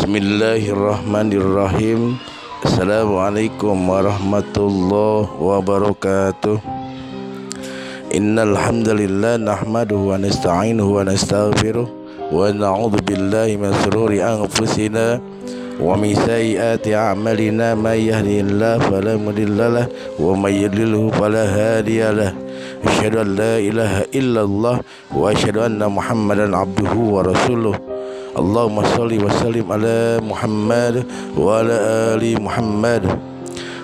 Bismillahirrahmanirrahim. Assalamualaikum warahmatullahi wabarakatuh. Innal hamdalillah nahmaduhu wa nasta'inuhu wa nastaghfiruh wa na'udzu billahi min shururi anfusina wa min sayyiati a'malina. May yahdihillahu fala mudhillalah wa may yudlilhu fala hadiyalah. Asyhadu an la ilaha illallah wa asyhadu anna Muhammadan abduhu wa rasuluh. Allahumma sholli wa sallim ala Muhammad wa ala ali Muhammad.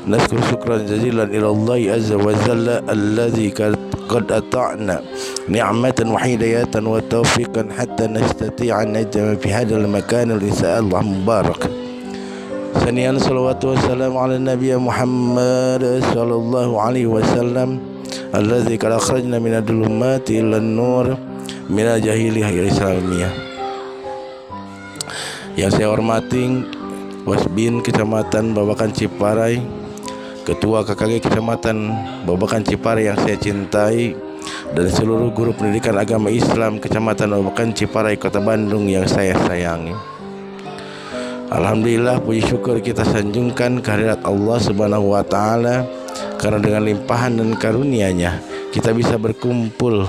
Naskuru syukran jazilan ila Allah azza wa jalla alladzi qad ata'na ni'matan wa hidayatan wa tawfiqan hatta nastati'a an najma fi hadzal makan al-insa'allah mubarak. Saniyan salawatu wassalamu ala nabiyyi Muhammad sallallahu alaihi wasallam alladzi qad akhrajna minad dhulumati ilan nur minal jahiliyah ila islamiyah. Yang saya hormati Wasbin Kecamatan Babakan Ciparai, Ketua KKG Kecamatan Babakan Ciparai yang saya cintai, dan seluruh guru pendidikan agama Islam Kecamatan Babakan Ciparai Kota Bandung yang saya sayangi. Alhamdulillah, puji syukur kita sanjungkan kehadirat Allah Subhanahu wa taala, karena dengan limpahan dan karunia-Nya kita bisa berkumpul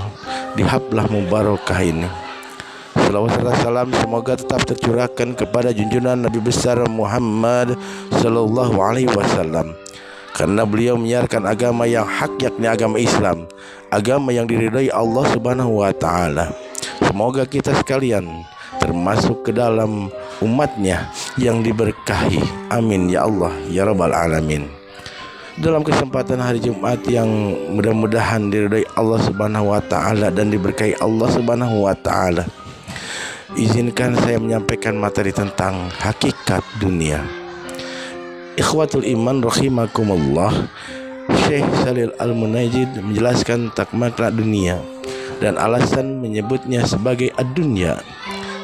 di haflah mubarakah ini. Salawat serta salam semoga tetap tercurahkan kepada junjungan Nabi besar Muhammad sallallahu alaihi wasallam, karena beliau menyiarkan agama yang hak, yakni agama Islam, agama yang diridhai Allah Subhanahu wa taala. Semoga kita sekalian termasuk ke dalam umatnya yang diberkahi. Amin ya Allah ya rabbal alamin. Dalam kesempatan hari Jumat yang mudah-mudahan diridhai Allah Subhanahu wa taala dan diberkahi Allah Subhanahu wa taala, izinkan saya menyampaikan materi tentang hakikat dunia. Ikhwatul iman rahimakumullah, Syekh Shalil Al-Munajjid menjelaskan tentang makna dunia dan alasan menyebutnya sebagai ad-dunya.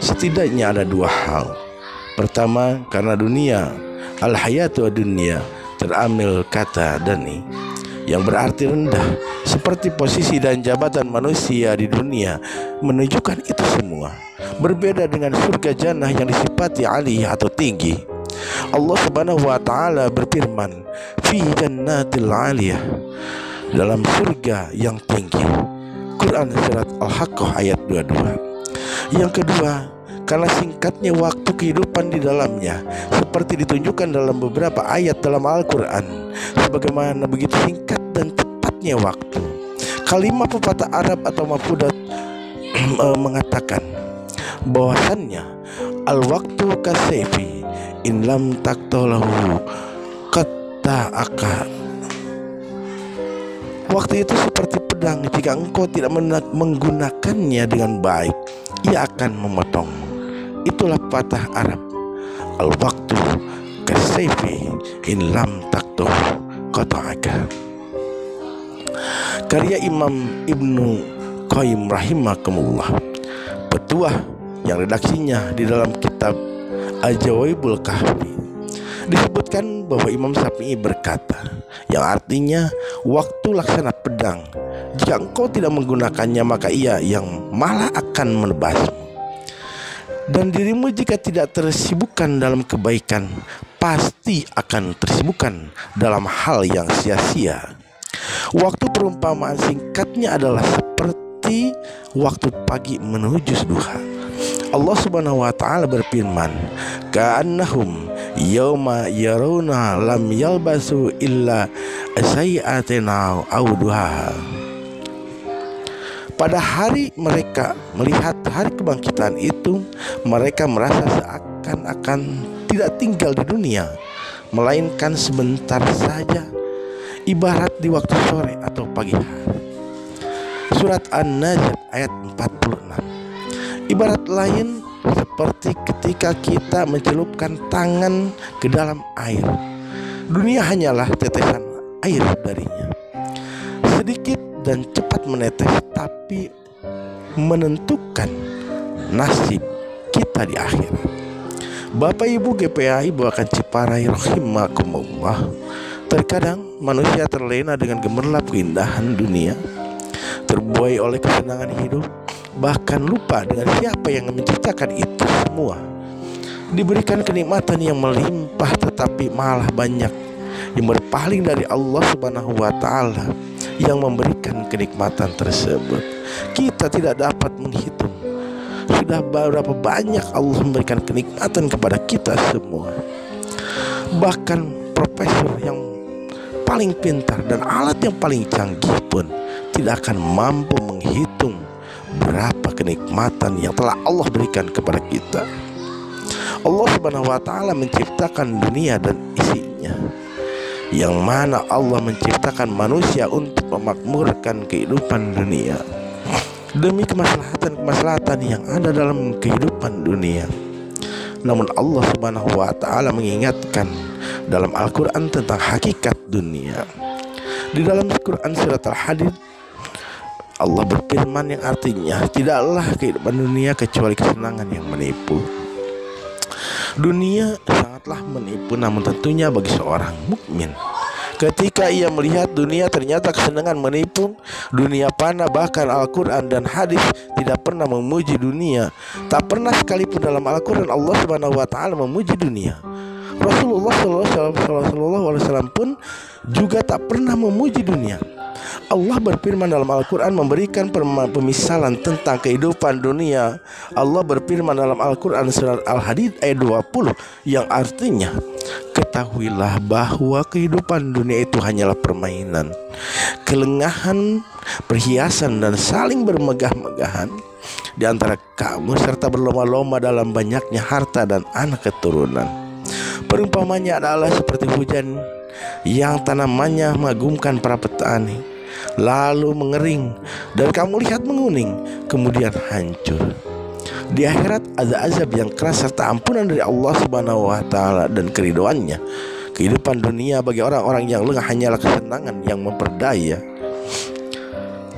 Setidaknya ada dua hal. Pertama, karena dunia, al-hayatu ad-dunya, terambil kata dani, yang berarti rendah, seperti posisi dan jabatan manusia di dunia menunjukkan itu semua. Berbeda dengan surga jannah yang disifati aliyah atau tinggi. Allah Subhanahu wa taala berfirman, fi jannatil aliyah, dalam surga yang tinggi. Quran surat Al-Haqqah ayat 22. Yang kedua, karena singkatnya waktu kehidupan di dalamnya, seperti ditunjukkan dalam beberapa ayat dalam Al-Quran, sebagaimana begitu singkat dan cepatnya waktu. Kalimat pepatah Arab atau mafudat mengatakan bahwasannya al-waktu kasayfi in lam taqtalahu qatta'aka. Waktu itu seperti pedang, jika engkau tidak menggunakannya dengan baik, ia akan memotong. Itulah patah Arab, al-waktu kasayfi in lam taqtalahu qatta'aka. Karya Imam Ibnu Qayyim rahimakumullah, petuah yang redaksinya di dalam kitab Al-Jawaibul Kahfi, disebutkan bahwa Imam Syafi'i berkata, yang artinya waktu laksana pedang, jika engkau tidak menggunakannya maka ia yang malah akan menebasmu. Dan dirimu jika tidak tersibukkan dalam kebaikan, pasti akan tersibukkan dalam hal yang sia-sia. Waktu perumpamaan singkatnya adalah seperti waktu pagi menuju duha. Allah Subhanahu wa taala berfirman, ka'annahum yauma yarawna lam yalbasu illa sayi'atina aw duha. Pada hari mereka melihat hari kebangkitan itu, mereka merasa seakan-akan tidak tinggal di dunia, melainkan sebentar saja, ibarat di waktu sore atau pagi hari. Surat An-Najm ayat 46. Ibarat lain seperti ketika kita mencelupkan tangan ke dalam air, dunia hanyalah tetesan air darinya, sedikit dan cepat menetes, tapi menentukan nasib kita di akhirat. Bapak Ibu GPAI Babakan Ciparai rahimakumullah, terkadang manusia terlena dengan gemerlap keindahan dunia, terbuai oleh kesenangan hidup, bahkan lupa dengan siapa yang menciptakan itu semua. diberikan kenikmatan yang melimpah, tetapi malah banyak yang berpaling dari Allah Subhanahu wa Ta'ala yang memberikan kenikmatan tersebut. Kita tidak dapat menghitung sudah berapa banyak Allah memberikan kenikmatan kepada kita semua. Bahkan profesor yang paling pintar dan alat yang paling canggih pun tidak akan mampu menghitung berapa kenikmatan yang telah Allah berikan kepada kita. Allah Subhanahu wa Ta'ala menciptakan dunia dan isinya, yang mana Allah menciptakan manusia untuk memakmurkan kehidupan dunia demi kemaslahatan yang ada dalam kehidupan dunia. Namun Allah Subhanahu wa Ta'ala mengingatkan dalam Al-Quran tentang hakikat dunia. Di dalam Al-Quran surat Al-Hadid, Allah berfirman yang artinya, tidaklah kehidupan dunia kecuali kesenangan yang menipu. Dunia sangatlah menipu, namun tentunya bagi seorang mukmin, ketika ia melihat dunia ternyata kesenangan menipu, dunia fana. Bahkan Al-Quran dan hadis tidak pernah memuji dunia. Tak pernah sekalipun dalam Al-Quran Allah Subhanahu wa Ta'ala memuji dunia. Rasulullah SAW pun juga tak pernah memuji dunia. Allah berfirman dalam Al-Quran memberikan pemisalan tentang kehidupan dunia. Allah berfirman dalam Al-Quran surat Al-Hadid ayat 20 yang artinya, ketahuilah bahwa kehidupan dunia itu hanyalah permainan, kelengahan, perhiasan, dan saling bermegah-megahan di antara kamu, serta berlomba-lomba dalam banyaknya harta dan anak keturunan. Perumpamannya adalah seperti hujan yang tanamannya mengagumkan para petani, lalu mengering dan kamu lihat menguning, kemudian hancur. Di akhirat ada azab yang keras serta ampunan dari Allah Subhanahu wa Ta'ala dan keridhoannya. Kehidupan dunia bagi orang-orang yang lengah hanyalah kesenangan yang memperdaya.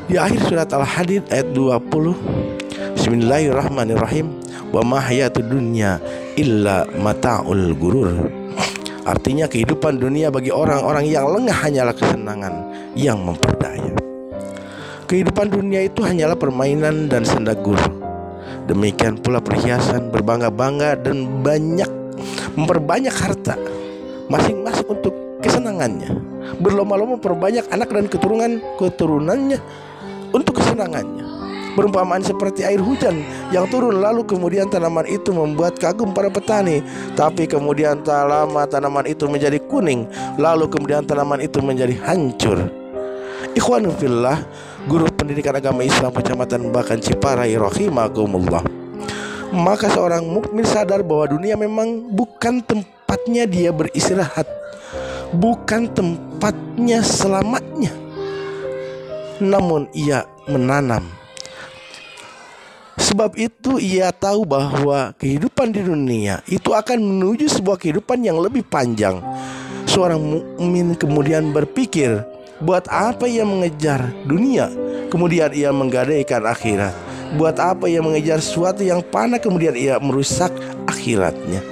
Di akhir surat Al-Hadid ayat 20, Bismillahirrahmanirrahim, wa ma hayatud dunya illa mata'ul gurur. Artinya kehidupan dunia bagi orang-orang yang lengah hanyalah kesenangan yang memperdaya. Kehidupan dunia itu hanyalah permainan dan senda gurau. Demikian pula perhiasan, berbangga-bangga dan memperbanyak harta masing-masing untuk kesenangannya, berlomba-lomba memperbanyak anak dan keturunannya untuk kesenangannya. Perumpamaan seperti air hujan yang turun lalu kemudian tanaman itu membuat kagum para petani, tapi kemudian tak lama tanaman itu menjadi kuning, lalu kemudian tanaman itu menjadi hancur. Ikhwanu fillah, guru pendidikan agama Islam Kecamatan Bakan Ciparai rahimakumullah. Maka seorang mukmin sadar bahwa dunia memang bukan tempatnya dia beristirahat, bukan tempatnya selamatnya, namun ia menanam. Sebab itu ia tahu bahwa kehidupan di dunia itu akan menuju sebuah kehidupan yang lebih panjang. Seorang mukmin kemudian berpikir, buat apa ia mengejar dunia, kemudian ia menggadaikan akhirat? Buat apa ia mengejar sesuatu yang fana, kemudian ia merusak akhiratnya?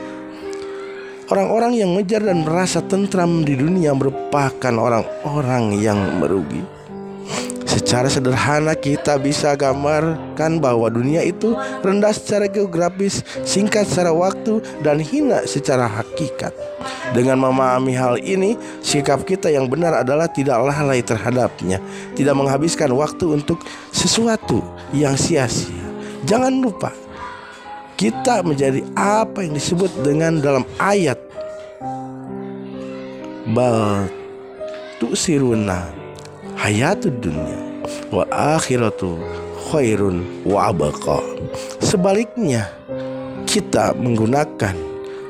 Orang-orang yang mengejar dan merasa tentram di dunia merupakan orang-orang yang merugi. Secara sederhana kita bisa gambarkan bahwa dunia itu rendah secara geografis, singkat secara waktu, dan hina secara hakikat. Dengan memahami hal ini, sikap kita yang benar adalah tidak lalai terhadapnya, tidak menghabiskan waktu untuk sesuatu yang sia-sia. Jangan lupa, kita menjadi apa yang disebut dengan dalam ayat bal tu'siruna hayatud dunya wa akhiratu khairun wa abqa. Sebaliknya, kita menggunakan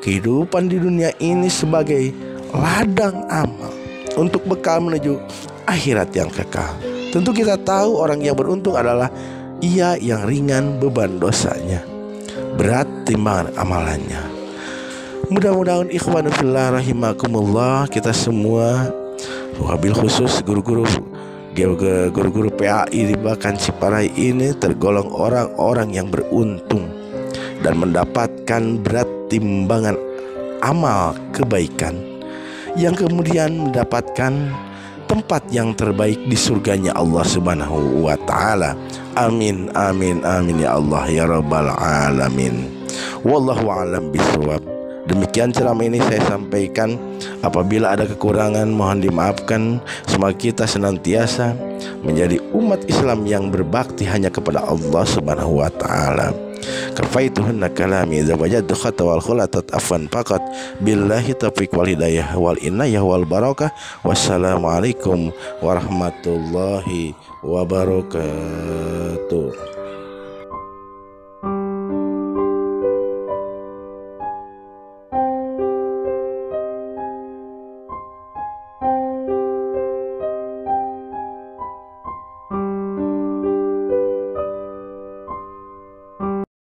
kehidupan di dunia ini sebagai ladang amal untuk bekal menuju akhirat yang kekal. Tentu kita tahu orang yang beruntung adalah ia yang ringan beban dosanya, berat timbangan amalannya. Mudah-mudahan ikhwan fillah rahimakumullah, kita semua, wabil khusus guru-guru PAI di Bakan Ciparai ini tergolong orang-orang yang beruntung dan mendapatkan berat timbangan amal kebaikan, yang kemudian mendapatkan tempat yang terbaik di surganya Allah Subhanahu wa Ta'ala. Amin, amin, amin ya Allah ya Rabbal Alamin. Wallahu a'lam bishawab. Demikian ceramah ini saya sampaikan. Apabila ada kekurangan mohon dimaafkan. Semoga kita senantiasa menjadi umat Islam yang berbakti hanya kepada Allah Subhanahu wa taala. Kafaituhunna kalami idza wajadtu khata wal khulatat afwan faqat billahi taufiq wal hidayah wal inayah wal barakah. Wassalamualaikum warahmatullahi wabarakatuh.